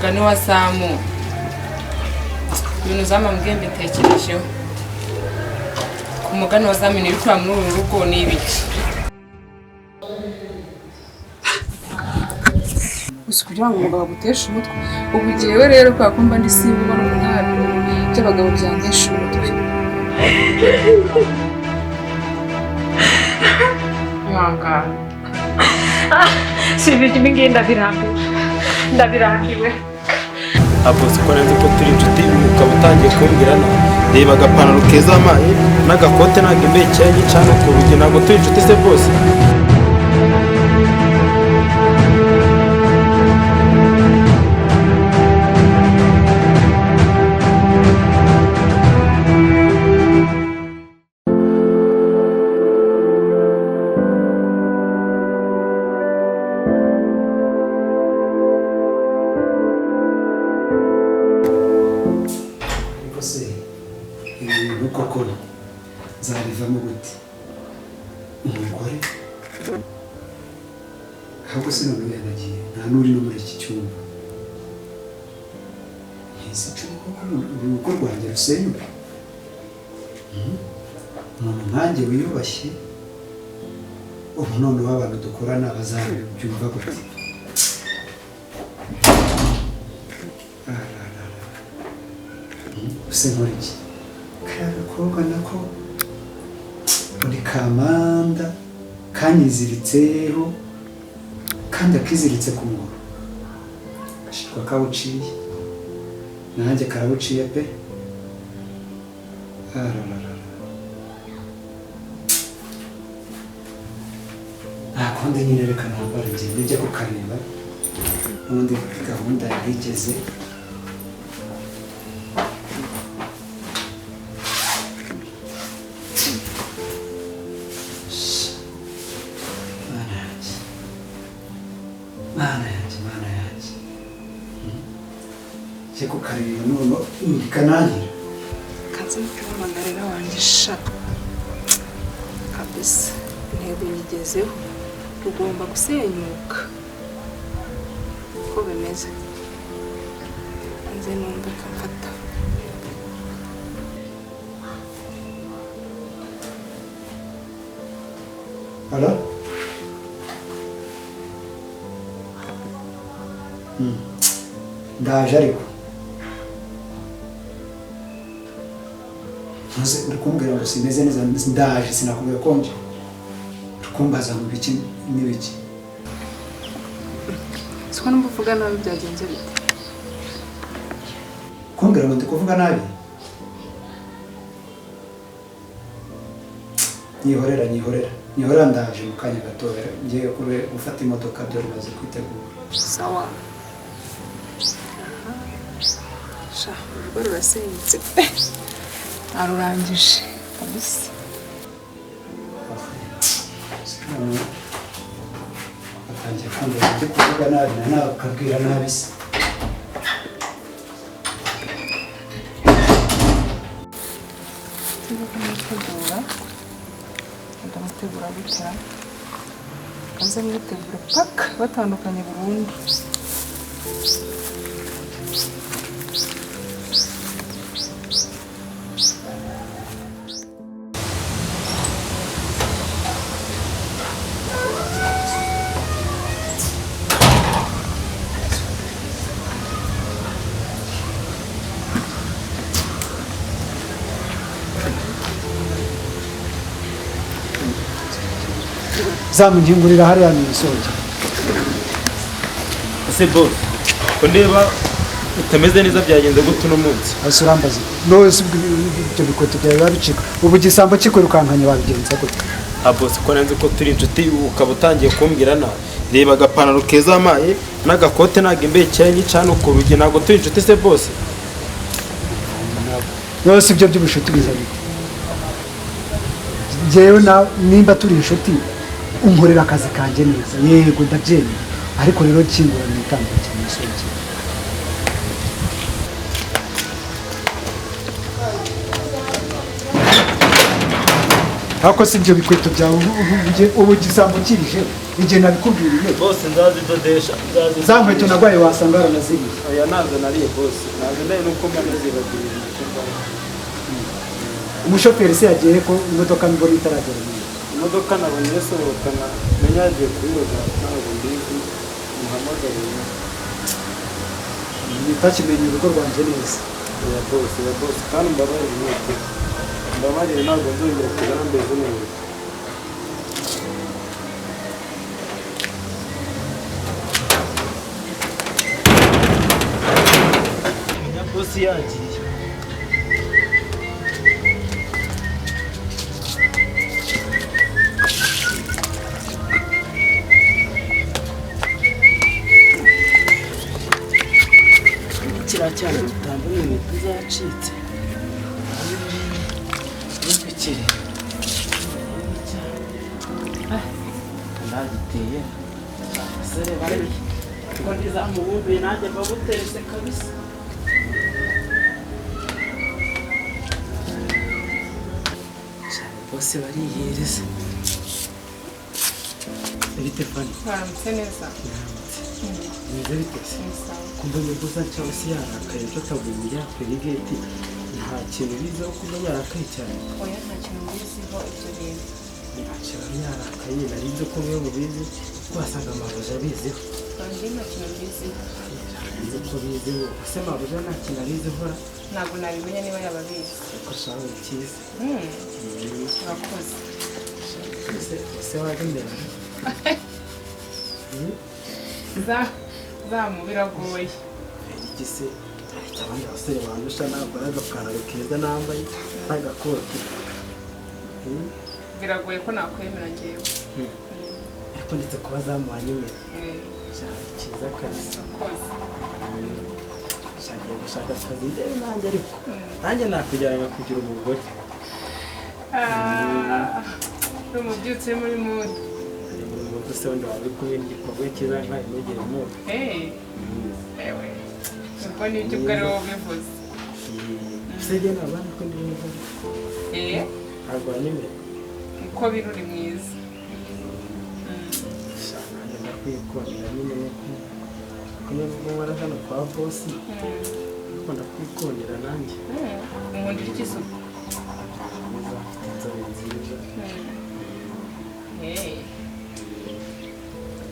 mugani wa Samu ibintu zamambwiye mbitekerejeho ku mugani wa Samu n'ibikora muri uru rugo n'ibiki kugira ngo umugabo aguteshe umutwe ubu jewe rero kwa kumba ndi simba n'umwari cy'abagabo byandesha umutwe mwanga sibiti bingenda ndabirambiwe abose ko nzi ko turi inshuti ukaba utangiye kumbwirana reba agapantaro keza amaye n'agakote n'agembeye cyane cyane ku rugi ntabwo turi inshuti se bose zarivamo gute umugore ahubwo se none yanagiye nta n'uri no muri iki cyumba ntizi cumi koko urugo rwanjye rusenyuka umuntu nkanjye wiyubashye ubu noneho abantu dukorana bazabyumva gute use nkora iki kaya gakobwa nako muri kamanda kanyiziritseho kandi akiziritse ku muguru gashirwa kawuciye nanjye karawuciye pe ntakundi nyine reka nambara ngende njya kukareba n'ubundi gahunda yarigeze mana yanjye njye kukareba none bikanangira kanze mpamagarira wanjye sha kabisa intego nyigezeho rugomba gusenyuka uko bimeze nze numva kamfata Alo? Ndaje ariko ntuze uri kumbwira ngo simeze neza ndaje sinakubwira ko nje kumbaza mu biki n'ibiki siko numva uvuga nabi byagenze bite kumbwira ngo ndi kuvuga nabi nyihorera ndaje mu kanya gatoya ngiye gufata imodoka byo bimaze kwitegura sawa sha urugo rurasenyutse pe arurangije kabisa atangiye kumbwira ibyo kuvuga nabi nawe ukabwira nabi se ndamutegura gutya kanze mwitegura paka batandukanye burundu zamugingurira hariya mu isonga ese boss ko ndeba utameze neza byagenze gute uno munsi ase urambaza nose ibyo bikote byawe babicika ubu gisambo kikwirukankanye wabigenza gute boss ko nanze ko turi inshuti ukaba utangiye kumbwira nawe reba agapantaro keza amaye n'agakote n'agembeye cyane cyane ku rugi ntabwo turi inshuti se boss nose ibyo by'ubushuti bizabite jewe nimba turi inshuti unkorera akazi kanjye neza yego ndabyemera ariko rero kingura nitambira cyane soje ariko si ibyo bikweto byawe ubu gisambo kirije igihe nabikubwiriye bose nzazidodesha za nkweto nagwaye wasanga aranaziriye oya nazo nariye bose nazo nayo nuko mbona zibagirira umushoferi se yagiye ko imodoka mbona itaragera imodoka nabonye yasohokana menya yagiye kuyoza ntabwo mbizi muhamagariye nitakimenye urugo rwanjye neza ya bose kandi mbabarire mwese mbabarire ntabwo nzongera kugana mbeze neza menya bosi yagiye cyane utambo n'inkweto zacitse n'ibikiri ndagiteye abasore bari ngo ndizamubumbiye nanjye mbabuterese kabisa cyane bose bariyereza bite fani Baramutse neza. nize bitese kumva nyibuza cyangwa se yarakaye ejo akaguye kuri gate nta kintu bizaho kuba yarakaye cyane Oya nta kintu mbiziho ibyo bintu. ntacyo yarakaye nari nzi ko mwe mubizi wasanga amabuja abiziho Kandi nta kintu mbiziho. nzi ko biziho ese mabuja nta kintu abiziho Ntabwo nabimenya niba yaba abizi. ariko shawe cyiza Urakoze. ese waje imbere Zamu biragoye. igise ariko abandi basore bandusha ntabwo ari agapantaro keza nambaye n'agakoti Biragoye ko nakwemera njyewe. ariko ndetse kuba zamuhanye imbere cyane cyiza kabisa Urakoze. shagiye gushaka akazi ndebe nanjye ariko nanjye nakujyana kugira umugore Ni umubyutse muri mood. umuntu se wenda waba uri kumwe n'igikorwa cyiza nkaho inogeye umuntu Ewe. Ubwo nibyo ubwo ari wowe ubivuze. ese njye nabandi ko ndi mwiza ntabwo wanyemera Uko biri uri mwiza. nanjye ndakwikundira nyine kunyabwo hano kwa bosi ariko ndakwikundira nanjye Nkundira iki se? nziza inzobe nziza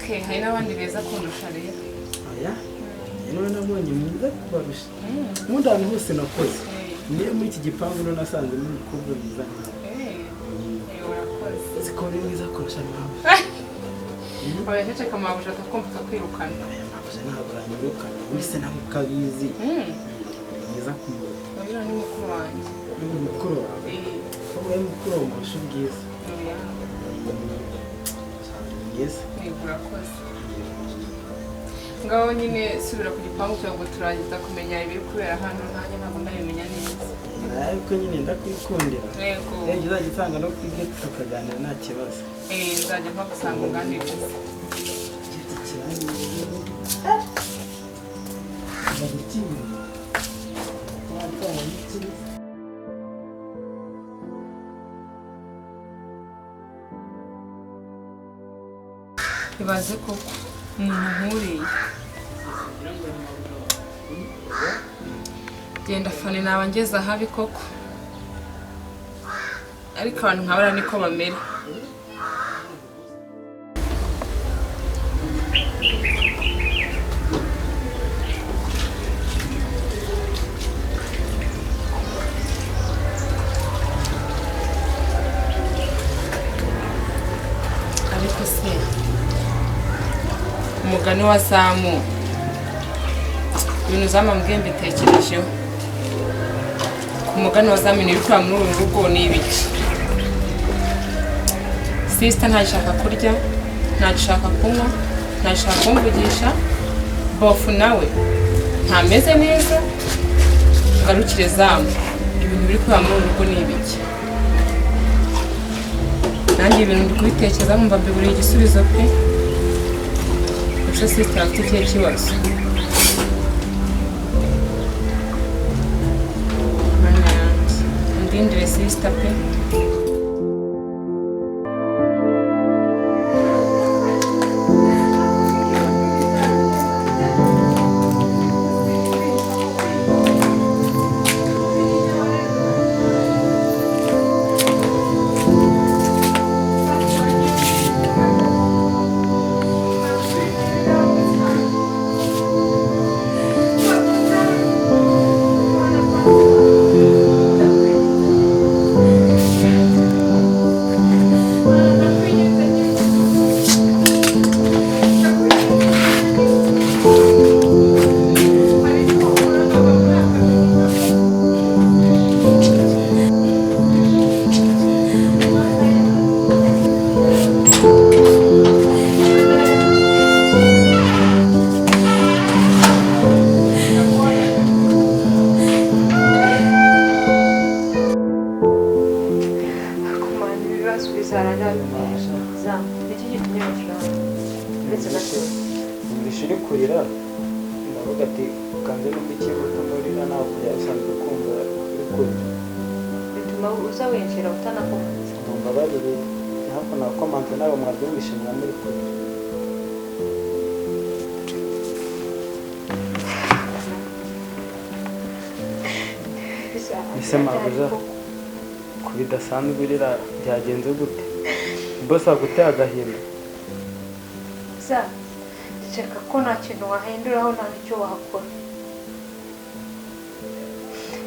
Okay, hari n'abandi beza kundusha rero. oya yewe nabonye mwiza kubarusha ubundi ahantu hose nakoze niyo muri iki gipangu rero nasanze n'umukobwa mwiza nkawe Urakoze. siko uri mwiza kurusha nawe Oya ceceka mabuja atakumva akakwirukana. aya mabuja ntabwo aranyirukana ubundi se nawe ukabizi mwiza kumurika Oya ni mukuru wanjye. uri mukuru wawe wowe mukuru wawe umurusha ubwiza Oya. mwiza Urakoze. Ngaho nyine subira ku gipangu kugira ngo turangiza kumenya ibiri kubera hano nanjye ntabwo ndabimenya neza. ariko nyine ndakwikundira Yego. rero uzajya usanga no kwiga tukaganira nta kibazo Nzajya mpa gusanga unganiriza. Ibaze koko umuntu nkuriye genda fani naba ngeze ahabi koko ariko abantu nkabara niko bamera. Ariko se umugani wa Zamu ibintu zamambwiye mbitekerejeho ku mugani wa Zamu n'ibikora muri uru rugo ni ibiki. Sister ntashaka kurya ntashaka kunywa ntashaka kumvugisha bofu nawe ntameze neza ngarukire Zamu ibintu biri kuba muri uru rugo ni ibiki. Nanjye ibintu ndi kubitekereza nkumva mbiburiye igisubizo pe. Ese sister afite ikihe kibazo? Mana yanjye undindire sister pe. ndetse na cyose umvisha uri kurira ndavuga ati kanze n'uko ikibuto murira ntabwo byasanzwe kumva uri kurira bituma uza winjira utanakomanze mumbabarire ntabwo nakomanze nawe mwabyumvishe mwa muri kurira ese mabuja ku bidasanzwe urira byagenze gute bose waguteye agahinda za ndashaka ko nta kintu wahinduraho nta n'icyo wakora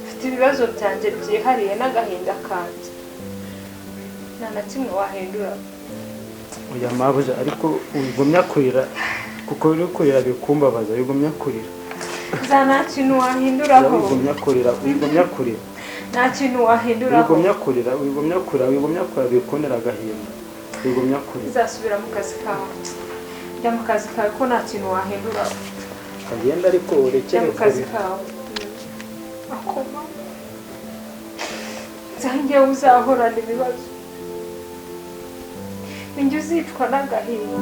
mfite ibibazo byanjye byihariye n'agahinda kanjye nta na kimwe wahindura oya mabuja ariko wigumya kurira kuko uri kurira bikumbabaza wigumya kurira za nta kintu wahinduraho wigumya kurira nta kintu wahinduraho wigumya kurira bikundira agahinda wigumya kurira uzasubira mu kazi kawe jya mu kazi kawe ko nta kintu wahinduraho kagenda ariko jya urekere mu kazi kawe akoma zanjye uzahorana ibibazo ninjye uzicwa n'agahinda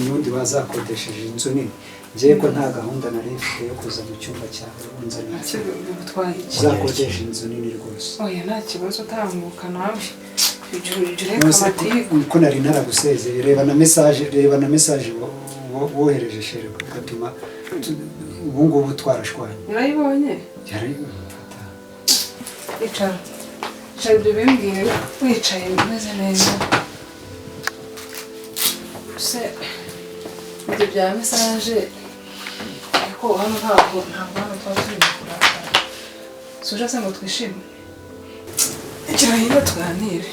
ubundi bazakodesheje inzu nini ngiye ko nta gahunda nari mfite yo kuza mu cyumba cyawe unzanira uzakodesha inzu nini rwose oya nta kibazo utambuka nawe reka amatiku ko nari naragusezeye reba na message wohereje shere ugatuma ubu ngubu twarashwanye urayibonye icara ibyo bimbwira wicaye umeze neza se ibyo bya mesaje ariko hano ntabwo hano twaba turi kurakara suje se ngo twishime icara hino tuganire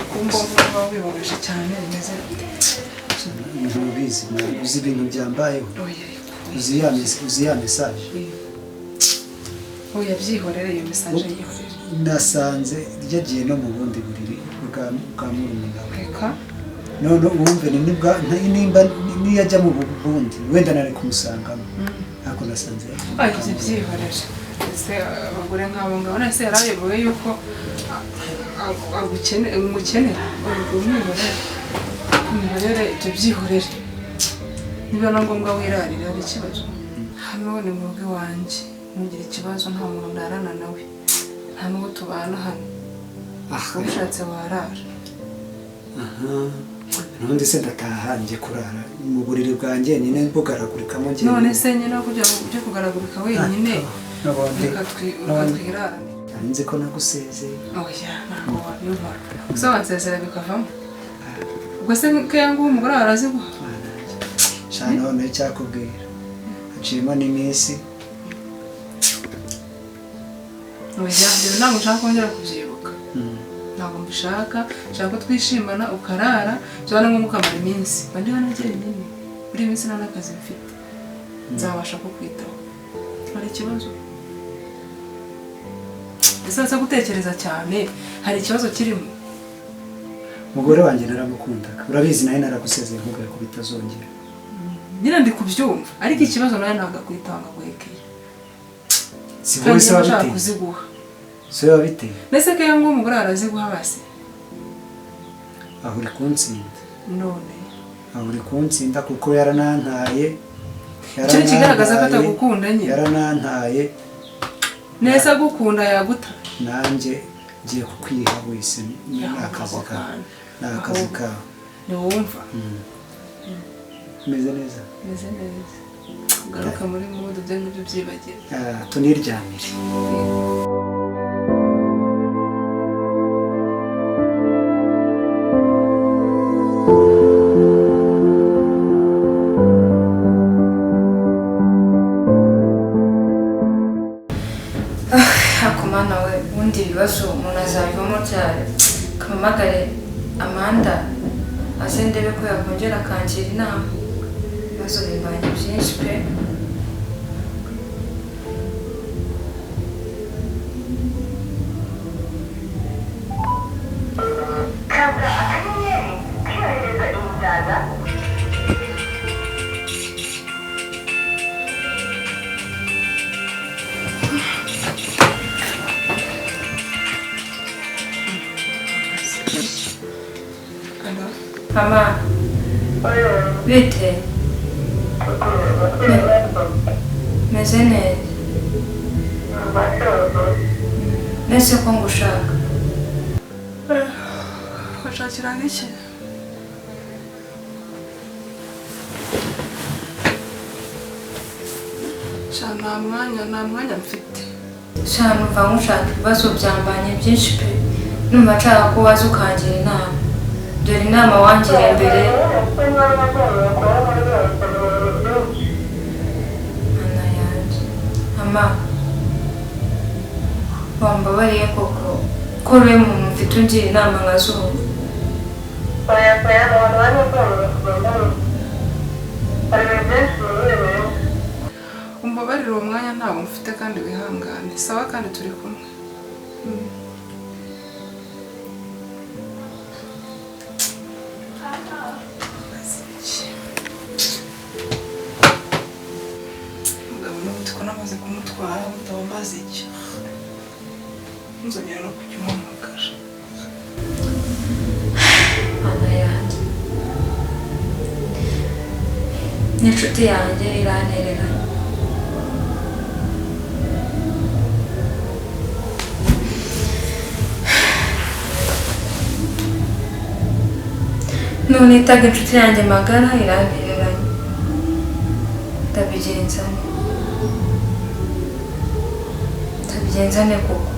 kumva muba wibabaje cyane bimeze ntubizi uzi ibintu byambayeho uzi ya message oya byihorere iyo message yihorere nasanze ryagiye no mu bundi buriri bwa murumuna we reka none wumve nimba niyajya mu bundi wenda nari kumusangamo ariko nasanze ibyo byihorere ese abagore nk'abo ngabo nese yarayoboye yuko umukenera umwihorere ibyo byihorere niba na ngombwa wirarira ari ikibazo hano ni mu rugo iwanjye ntugire ikibazo nta muntu ndarana nawe nta n'uwo tubana hano ushatse warara nundi se ndataha njye kurara mu buriri bwanjye nyine bugaragurikamo njye none se nyine kujya ujye kugaragurika wenyine reka twirarane nzi ko nagusezeye oya ntabwo wabyumva gusa wansezera bikavamo ubwo se kayanga uwo umugore araziguha cyane none cyakubwira haciyemo n'iminsi oya ibyo ntabwo nshaka kongera kubyibuka ntabwo mbishaka nshaka ko twishimana ukarara byaba na ngombwa ukamara iminsi mba ndi hano jyenyine buri minsi nta n'akazi mfite nzabasha kukwitaho hari ikibazo ese nza gutekereza cyane hari ikibazo kirimo umugore wanjye naramukundaga urabizi nawe naragusezeye nkubwiye ko bitazongera nyine ndi kubyumva ariko ikibazo nawe ntabwo akwitanga guhekeye si wowe se wabiteye kuziguha si wowe wabiteye ndetse ko ngo umugore araziguha base aho uri kuntsinda none aho uri kuntsinda kuko yaranantaye icyo kigaragaza ko atagukunda nyine yaranantaye neza agukunda yaguta nanjye ngiye kukwiha wese ni akazi kawe ntiwumva meze neza ugaruka muri mudu byo ngibyo byibagirwa tuniryamire akomana we ubundi ibibazo umuntu azabivamo cyane kamamagare Amanda maze ndebe ko yakongera akangira inama. Ibibazo bimbanye byinshi pe. Mama, bite? Meze neza. Nese ko ngushaka. Washakira nk'iki? Nta mwanya mfite. Numva ngushaka, ibibazo byambanye byinshi pe. Numva nshaka ko waza ukangira inama. Dore inama wangira mbere. Mana yanjye. Mama, wambabariye koko ko uri umuntu mfite ungira inama nkazumva. Umbabarire uwo mwanya ntabwo mfite kandi wihangane. Sawa kandi turi kumwe. Namaze kumutwara ndaba mbaze iki nzongera no kujya umuhamagara. Mana yanjye, n'inshuti yanjye irantererana. none itaga inshuti yanjye magara irantererana. Ndabigenza nte koko?